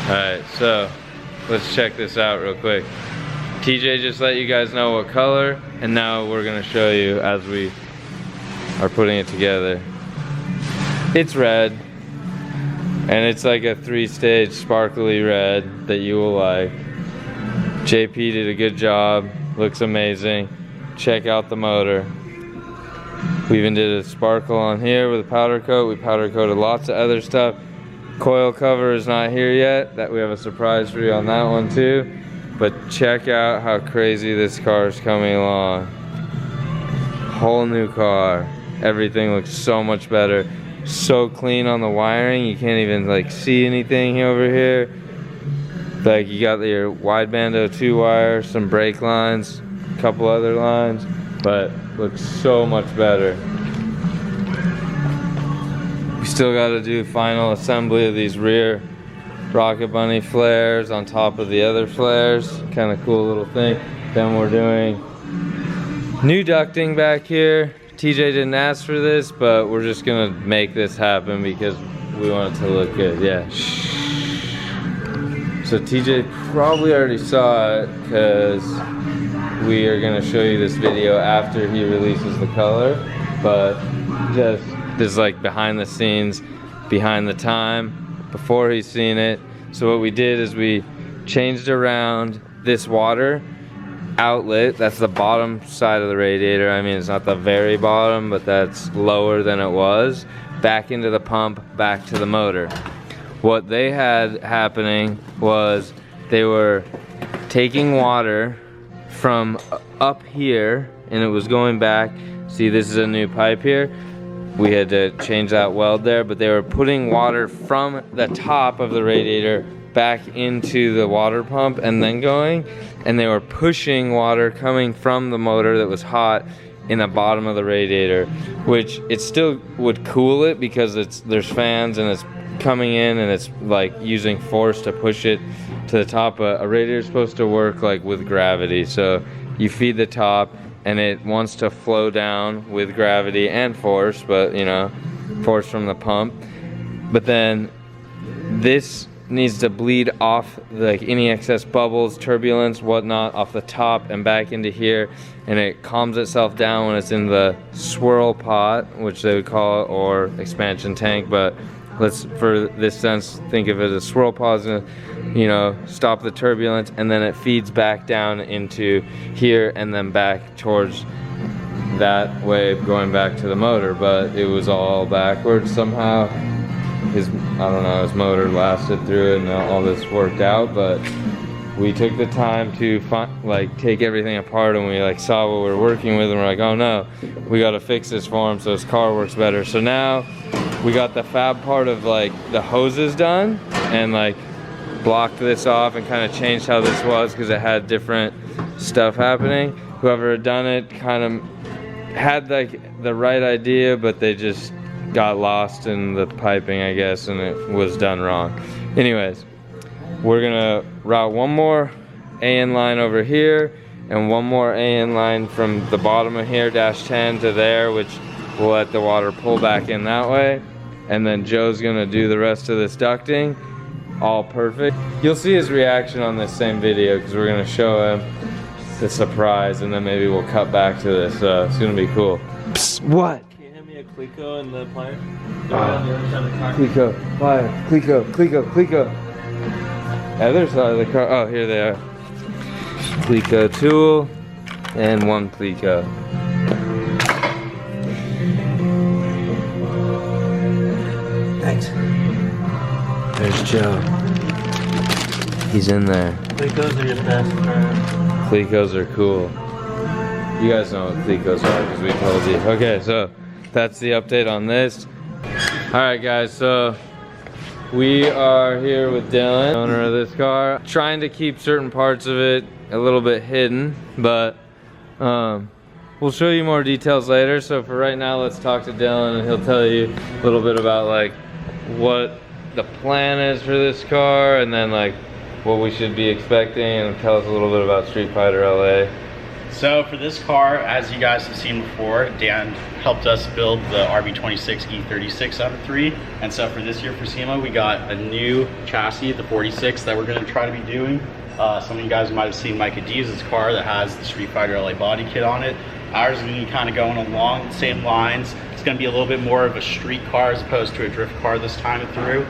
Alright, so let's check this out real quick. TJ just let you guys know what color, and now we're gonna show you as we are putting it together. It's red, and it's like a 3-stage sparkly red that you will like. JP did a good job, looks amazing. Check out the motor. We even did a sparkle on here with a powder coat. We powder coated lots of other stuff. Coil cover is not here yet. That we have a surprise for you on that one too. But check out how crazy this car is coming along. Whole new car. Everything looks so much better. So clean on the wiring. You can't even like see anything over here. Like you got your wideband O2 wire, some brake lines, a couple other lines, but looks so much better. We still got to do final assembly of these rear Rocket Bunny flares on top of the other flares. Kind of cool little thing. Then we're doing new ducting back here. TJ didn't ask for this, but we're just gonna make this happen because we want it to look good. Yeah. So TJ probably already saw it because we are gonna show you this video after he releases the color, but just this is like behind the scenes, behind the time, before he's seen it. So what we did is we changed around this water outlet. That's the bottom side of the radiator. I mean, it's not the very bottom, but that's lower than it was. Back into the pump, back to the motor. What they had happening was they were taking water from up here and it was going back. See, this is a new pipe here. We had to change that weld there, but they were putting water from the top of the radiator back into the water pump and then going, and they were pushing water coming from the motor that was hot in the bottom of the radiator, which it still would cool it because there's fans and it's coming in and it's like using force to push it to the top. A radiator is supposed to work like with gravity, so you feed the top and it wants to flow down with gravity and force, but you know, force from the pump. But then this needs to bleed off like any excess bubbles, turbulence, whatnot off the top and back into here, and it calms itself down when it's in the swirl pot, which they would call it, or expansion tank, but let's, for this sense, think of it as swirl pot, you know, stop the turbulence, and then it feeds back down into here and then back towards that way, going back to the motor. But it was all backwards somehow. I don't know, his motor lasted through it and all this worked out, but we took the time to take everything apart, and we like saw what we were working with, and we're like, oh no, we got to fix this for him so his car works better. So now we got the fab part of like the hoses done and like blocked this off and kind of changed how this was because it had different stuff happening. Whoever had done it kind of had like the right idea, but they just got lost in the piping, I guess, and it was done wrong. Anyways, we're gonna route one more AN line over here and one more AN line from the bottom of here, -10 to there, which will let the water pull back in that way. And then Joe's gonna do the rest of this ducting. All perfect. You'll see his reaction on this same video because we're gonna show him the surprise, and then maybe we'll cut back to this. It's gonna be cool. Psst, what? Clico and the plier. Clico, plier, Clico, Clico, Clico. Other side of the car. Oh, here they are. Clico tool and one Clico. Thanks. There's Joe. He's in there. Clicos are your best friend. Clicos are cool. You guys know what Clicos are because we told you. Okay, so that's the update on this. Alright guys, so we are here with Dylan, owner of this car, trying to keep certain parts of it a little bit hidden, but we'll show you more details later. So for right now, let's talk to Dylan and he'll tell you a little bit about like what the plan is for this car, and then like what we should be expecting, and tell us a little bit about Street Fighter LA. So for this car, as you guys have seen before, Dan helped us build the RB26 E36 out of 3. And so for this year for SEMA, we got a new chassis, the 46, that we're going to try to be doing. Some of you guys might have seen Mike Adiz's car that has the Street Fighter LA body kit on it. Ours is going to be kind of going along the same lines. It's going to be a little bit more of a street car as opposed to a drift car this time through.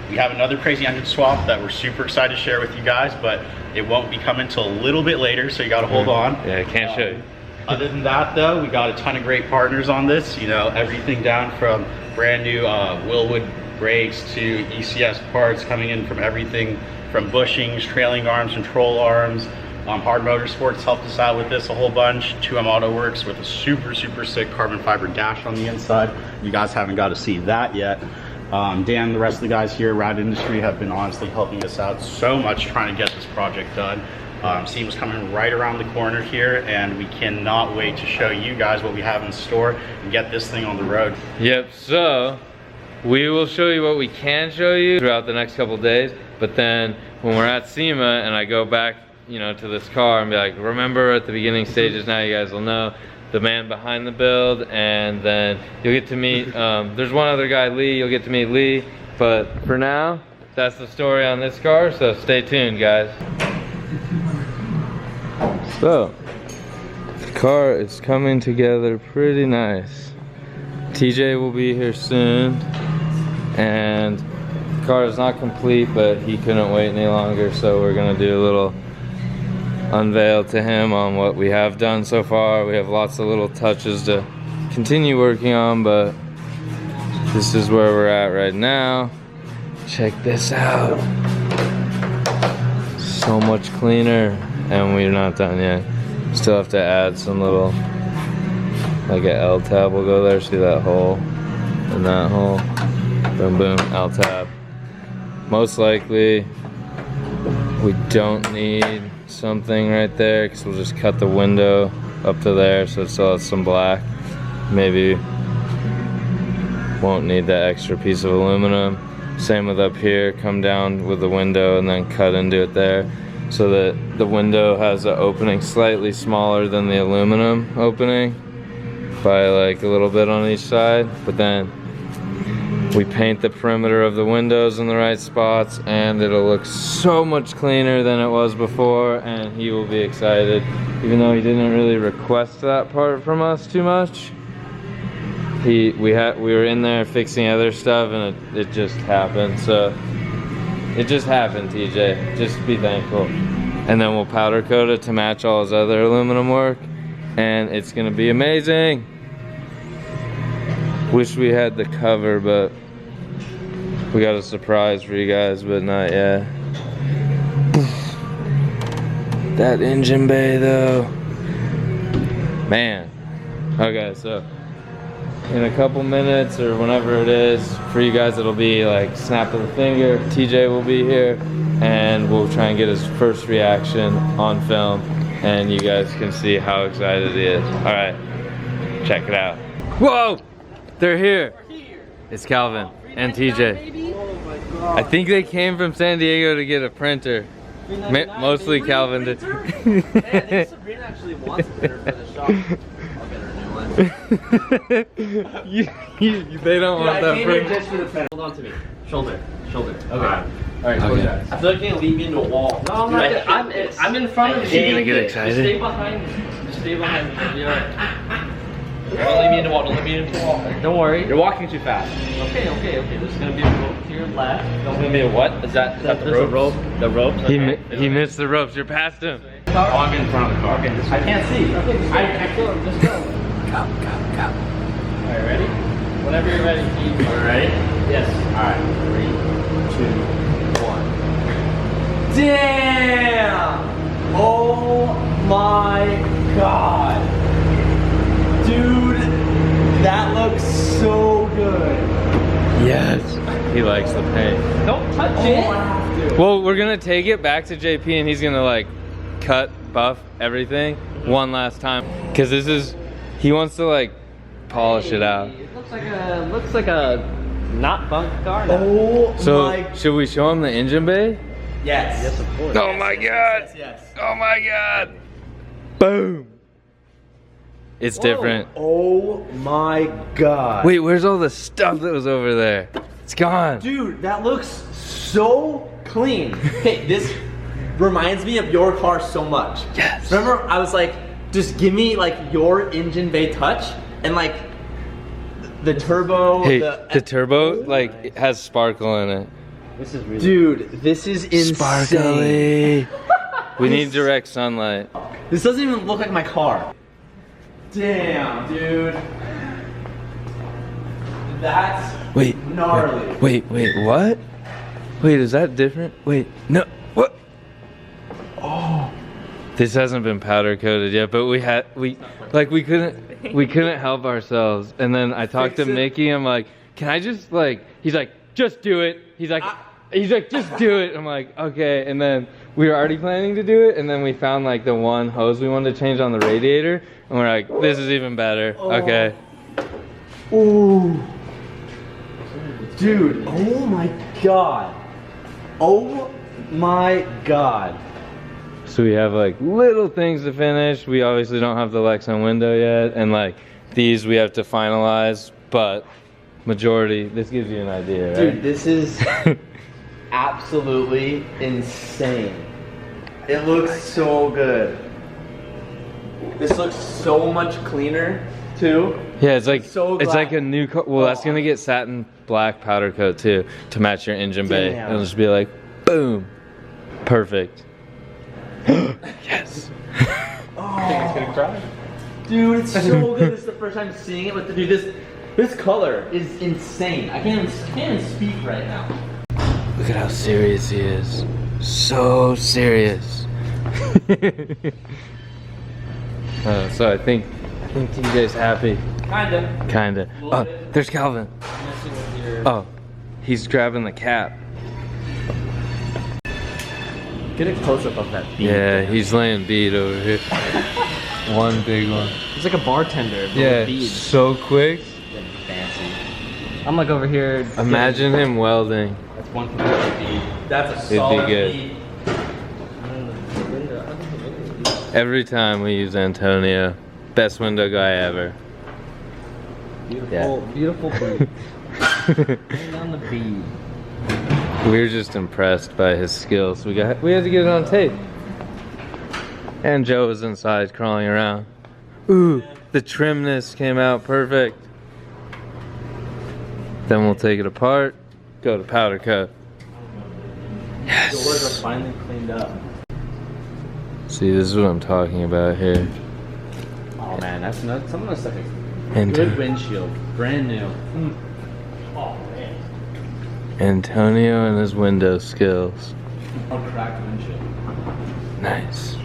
We have another crazy engine swap that we're super excited to share with you guys, but it won't be coming until a little bit later, so you got to hold on. Yeah, I can't show you. Other than that, though, we got a ton of great partners on this. You know, everything down from brand new Willwood brakes to ECS parts, coming in from everything from bushings, trailing arms, control arms. Hard Motorsports helped us out with this a whole bunch. 2M Auto Works with a super sick carbon fiber dash on the inside. You guys haven't got to see that yet. Dan and the rest of the guys here at Rad Industry have been honestly helping us out so much trying to get this project done. SEMA's coming right around the corner here, and we cannot wait to show you guys what we have in store and get this thing on the road. Yep, so we will show you what we can show you throughout the next couple days, but then when we're at SEMA and I go back, you know, to this car and be like, remember at the beginning stages, now you guys will know the man behind the build, and then you'll get to meet, there's one other guy, Lee, you'll get to meet Lee, but for now, that's the story on this car, so stay tuned, guys. So, the car is coming together pretty nice. TJ will be here soon, and the car is not complete, but he couldn't wait any longer, so we're gonna do a little unveil to him on what we have done so far. We have lots of little touches to continue working on, but this is where we're at right now. Check this out. So much cleaner, and we're not done yet. Still have to add some little, like an L tab will go there. See that hole and that hole? Boom, boom, L tab. Most likely we don't need something right there because we'll just cut the window up to there so it still has some black. Maybe won't need that extra piece of aluminum. Same with up here, come down with the window and then cut into it there so that the window has an opening slightly smaller than the aluminum opening by like a little bit on each side, but then we paint the perimeter of the windows in the right spots and it'll look so much cleaner than it was before, and he will be excited. Even though he didn't really request that part from us too much, we were in there fixing other stuff and it just happened. So it just happened, TJ. Just be thankful. And then we'll powder coat it to match all his other aluminum work, and it's gonna be amazing. Wish we had the cover, but we got a surprise for you guys, but not yet. That engine bay though. Man. Okay, so in a couple minutes or whenever it is, for you guys it'll be like snap of the finger. TJ will be here and we'll try and get his first reaction on film, and you guys can see how excited he is. All right, check it out. Whoa! They're here. It's Calvin and TJ. I think they came from San Diego to get a printer. Mostly Calvin did. Hey, I think Sabrina actually wants a printer for the shop. I'll get her a new one. They don't want that printer. Just for the pen. Hold on to me. Shoulder. Okay. Alright, close your eyes. I feel like you can't lead me into a wall. No, I'm in front of you. You gonna get excited? Just stay behind me. Just stay behind me. You'll be alright. Don't leave me into a wall. Don't leave me into a wall. Don't worry. You're walking too fast. Okay. There's gonna be a rope to your left. There's gonna be a what? Is that the rope? The rope? Okay. He missed the ropes. You're past him. Oh, I'm in front of the car. Okay, I can't see. I feel him. Just go. Go. Alright, ready? Whenever you're ready, Keith. Are you ready? Yes. Alright. 3, 2, 1. Damn! Oh my god. Dude, that looks so good. Yes. He likes the paint. Don't touch it. Well, we're gonna take it back to JP and he's gonna like cut, buff everything one last time. Cause he wants to like polish it out. It looks like a not bunk car now. Oh, so should we show him the engine bay? Yes, of course. Oh my god. Yes. Oh my god. Boom. It's different. Oh my god. Wait, where's all the stuff that was over there? It's gone. Dude, that looks so clean. Hey, this reminds me of your car so much. Yes. Remember, I was like, just give me like your engine bay touch and like the turbo. Hey, the turbo like it has sparkle in it. This is really. Dude, this is insane. Sparkly. We need direct sunlight. This doesn't even look like my car. Damn, dude. That's Wait. gnarly. Wait, what? Wait, is that different? Wait, no. What? Oh. This hasn't been powder coated yet, but we couldn't help ourselves. And then I talked to Mickey. I'm like, can I just like? He's like, just do it. He's like, just do it. I'm like, okay. And then we were already planning to do it, and then we found like the one hose we wanted to change on the radiator, and we're like, this is even better. Okay. Ooh. Dude, oh my god. Oh my god. So we have like little things to finish. We obviously don't have the Lexan window yet, and like these we have to finalize, but majority, this gives you an idea, right? Dude, this is absolutely insane. It looks so good. This looks so much cleaner too. Yeah, it's like So it's glad. like a new coat. Well, that's gonna get satin black powder coat too to match your engine bay. Damn. It'll just be like, boom, perfect. Yes. Oh. Dude, it's so good. This is the first time seeing it, but dude, this color is insane. I can't even speak right now. Look at how serious he is. So serious. So I think TJ's happy. Kinda. Oh, there's Calvin. Oh, he's grabbing the cap. Get a close up of that bead. Yeah, he's laying bead over here. One big one. He's like a bartender. But Yeah, with beads. so quick. Getting fancy. I'm like over here. Imagine him welding. That's one complete bead. That's a It'd solid be good. beat. Every time we use Antonio, best window guy ever. Beautiful, beautiful bead. Bring down the bead. We were just impressed by his skills. We had to get it on tape. And Joe was inside crawling around. Ooh, the trimness came out perfect. Then we'll take it apart, go to powder coat. Doors are finally cleaned up. See, this is what I'm talking about here. Oh man, that's not some of the stuff is And good windshield, brand new. Oh man. Antonio and his window skills. Cracked windshield. Nice.